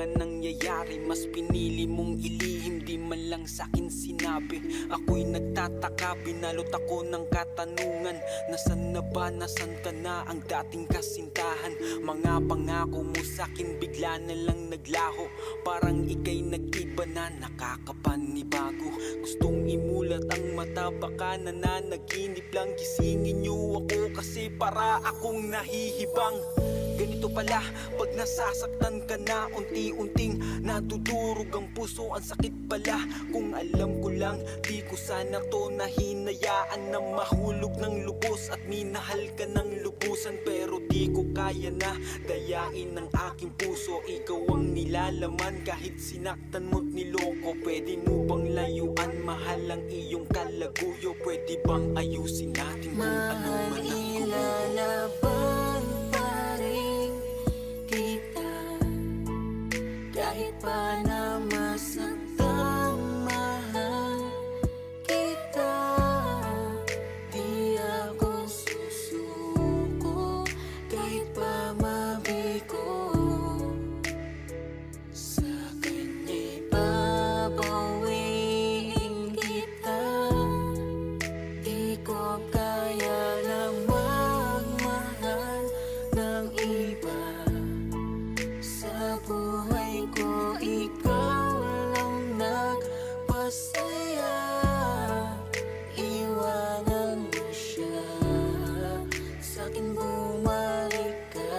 nga nangyayari? Mas pinili mong ilihim, di man lang sa'kin sinabi. Ako'y nagtataka, binalot ako ng katanungan. Nasaan na ba, nasaan ka na ang dating kasintahan? Mga pangako mo sa'kin bigla na lang naglaho. Parang ika'y nag-iba na, nakakapanibago. Gustong imulat ang mata, baka nananaginip lang. Gisingin niyo ako kasi para akong nahihibang. Ganito pala pag nasasaktan ka na, unti-unting nadudurog ang puso. Ang sakit pala, kung alam ko lang, di ko sana to nahinayaan na mahulog ng lubos at minahal ka ng lubusan. Pero di ko kaya na dayain ang aking puso. Ikaw ang nilalaman kahit sinaktan mo't niloko. Pwede mo bang layuan, mahal ang iyong kalaguyo? Pwede bang ayusin natin kung ano man ang Mailalaban pa rin kita kahit pa na masaktan, mahal kita. Di ako susuko kahit pa mabigo. Sa kanya'y babawiin kita. Di ko kaya lang magmahal ng iba. Sa buhay ko, ikaw lang nagpasaya. Iwanan mo siya, sa'kin bumalik ka.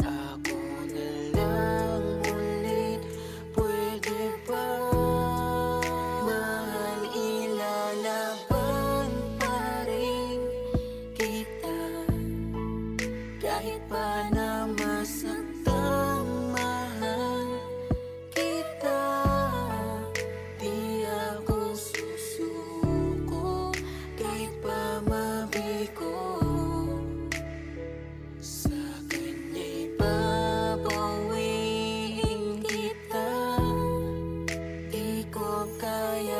Ako na lang ulit, pwede ba? Mahal, ilalaban pa rin kita kahit pa na masaktan, mahal kita. Di ako susuko kahit pa mabigo. Sa kanya'y babawiin kita. Di ko kaya